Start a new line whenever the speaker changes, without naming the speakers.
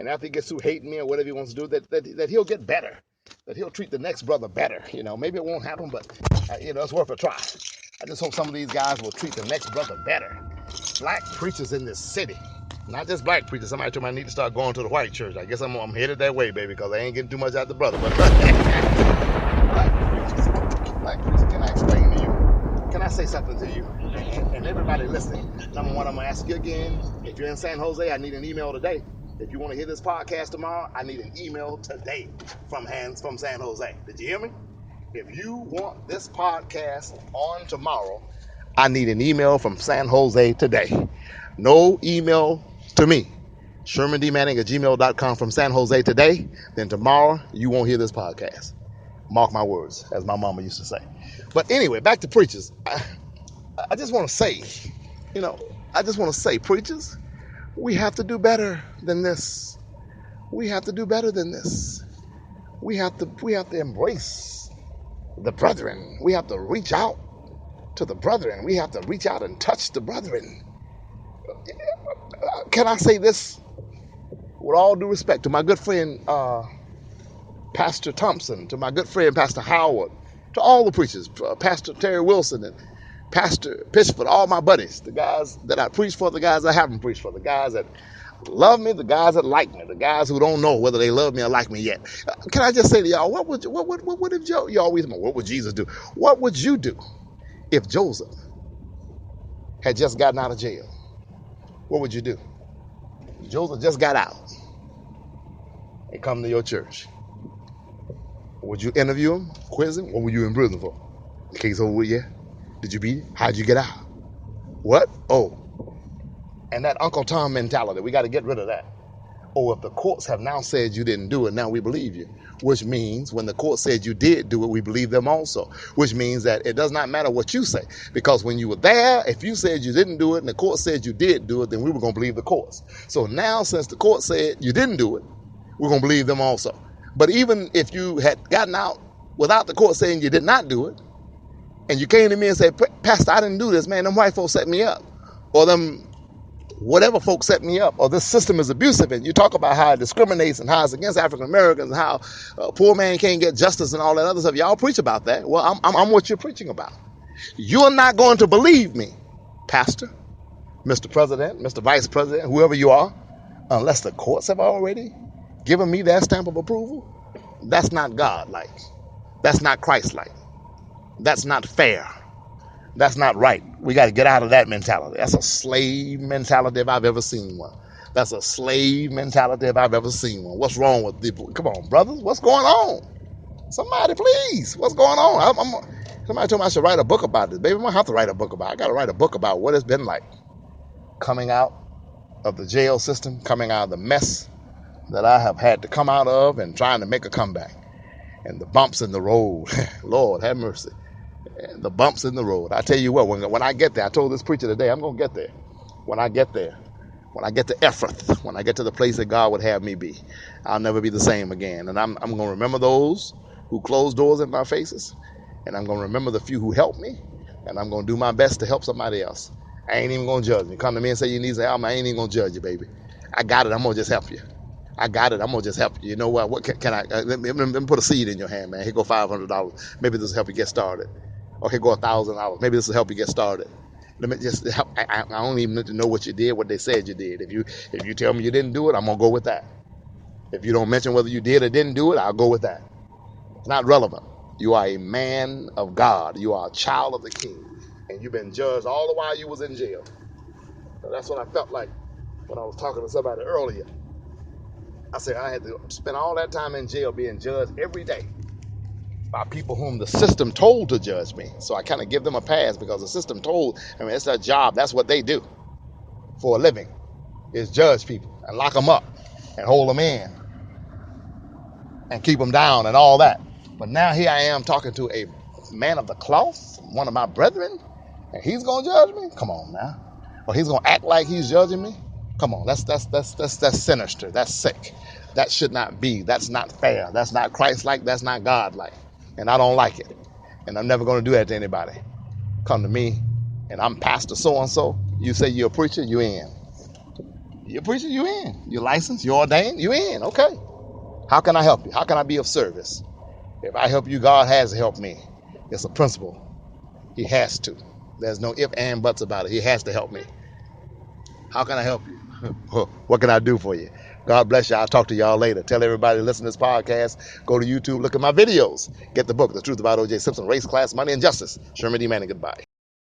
And after he gets through hating me or whatever he wants to do, that he'll get better. That he'll treat the next brother better. Maybe it won't happen, but, it's worth a try. I just hope some of these guys will treat the next brother better. Black preachers in this city. Not just black preachers. Somebody told me I need to start going to the white church. I guess I'm headed that way, baby, because I ain't getting too much out the brother. But black preachers, can I explain to you? Can I say something to you? And everybody listening, number one, I'm going to ask you again. If you're in San Jose, I need an email today. If you want to hear this podcast tomorrow, I need an email today from San Jose. Did you hear me? If you want this podcast on tomorrow, I need an email from San Jose today. No email to me. ShermanDManning@gmail.com from San Jose today. Then tomorrow, you won't hear this podcast. Mark my words, as my mama used to say. But anyway, back to preachers. I just want to say, preachers, we have to do better than this. We have to do better than this. We have to embrace the brethren. We have to reach out to the brethren. We have to reach out and touch the brethren. Can I say this with all due respect to my good friend Pastor Thompson, to my good friend Pastor Howard, to all the preachers, Pastor Terry Wilson and Pastor Pitchford, all my buddies, the guys that I preach for, the guys I haven't preached for, the guys that love me, the guys that like me, the guys who don't know whether they love me or like me yet. Can I just say to y'all, what would you always know? What would Jesus do? What would you do if Joseph had just gotten out of jail? What would you do? Joseph just got out and come to your church. Would you interview him, quiz him? What were you in prison for? The case over with, yeah? Did you beat it? How'd you get out? What? Oh. And that Uncle Tom mentality, we got to get rid of that. Oh, if the courts have now said you didn't do it, now we believe you. Which means when the court said you did do it, we believe them also. Which means that it does not matter what you say. Because when you were there, if you said you didn't do it and the court said you did do it, then we were going to believe the courts. So now since the court said you didn't do it, we're going to believe them also. But even if you had gotten out without the court saying you did not do it, and you came to me and said, Pastor, I didn't do this, man, them white folks set me up. Or them whatever folks set me up, or this system is abusive, and you talk about how it discriminates and how it's against African Americans and how a poor man can't get justice and all that other stuff. Y'all preach about that. Well, I'm what you're preaching about. You're not going to believe me, Pastor, Mr. President, Mr. Vice President, whoever you are, unless the courts have already given me that stamp of approval. That's not God-like. That's not Christ-like. That's not fair. That's not right. We got to get out of that mentality. That's a slave mentality if I've ever seen one. That's a slave mentality if I've ever seen one. What's wrong with people? Come on, brothers. What's going on? Somebody, please. What's going on? Somebody told me I should write a book about this. Baby, I'm going to have to write a book about it. I got to write a book about what it's been like coming out of the jail system, coming out of the mess that I have had to come out of and trying to make a comeback. And the bumps in the road. Lord, have mercy. And the bumps in the road. I tell you what, when I get there, I told this preacher today, I'm going to get there. When I get there, when I get to Ephrath, when I get to the place that God would have me be, I'll never be the same again. And I'm going to remember those who closed doors in my faces. And I'm going to remember the few who helped me. And I'm going to do my best to help somebody else. I ain't even going to judge you. Come to me and say you need some help. I ain't even going to judge you, baby. I got it. I'm going to just help you. I got it. I'm going to just help you. You know what? What can I, let me put a seed in your hand, man. Here go $500. Maybe this will help you get started. Or here go $1,000. Maybe this will help you get started. Let me just help. I don't even need to know what you did, what they said you did. If you tell me you didn't do it, I'm going to go with that. If you don't mention whether you did or didn't do it, I'll go with that. It's not relevant. You are a man of God. You are a child of the King. And you've been judged all the while you was in jail. So that's what I felt like when I was talking to somebody earlier. I said I had to spend all that time in jail being judged every day by people whom the system told to judge me. So I kind of give them a pass because the system told, it's their job. That's what they do for a living, is judge people and lock them up and hold them in and keep them down and all that. But now here I am talking to a man of the cloth, one of my brethren, and he's going to judge me? Come on now. Or he's going to act like he's judging me? Come on, that's sinister. That's sick. That should not be. That's not fair. That's not Christ-like. That's not God-like. And I don't like it. And I'm never going to do that to anybody. Come to me, and I'm Pastor so-and-so. You say you're a preacher, you in. You're a preacher, you in. You're licensed, you're ordained, you in. Okay. How can I help you? How can I be of service? If I help you, God has to help me. It's a principle. He has to. There's no if and buts about it. He has to help me. How can I help you? What can I do for you? God bless you. I'll talk to y'all later. Tell everybody to listen to this podcast. Go to YouTube, look at my videos. Get the book, The Truth About O.J. Simpson, Race, Class, Money, and Justice. Sherman D. Manning, goodbye.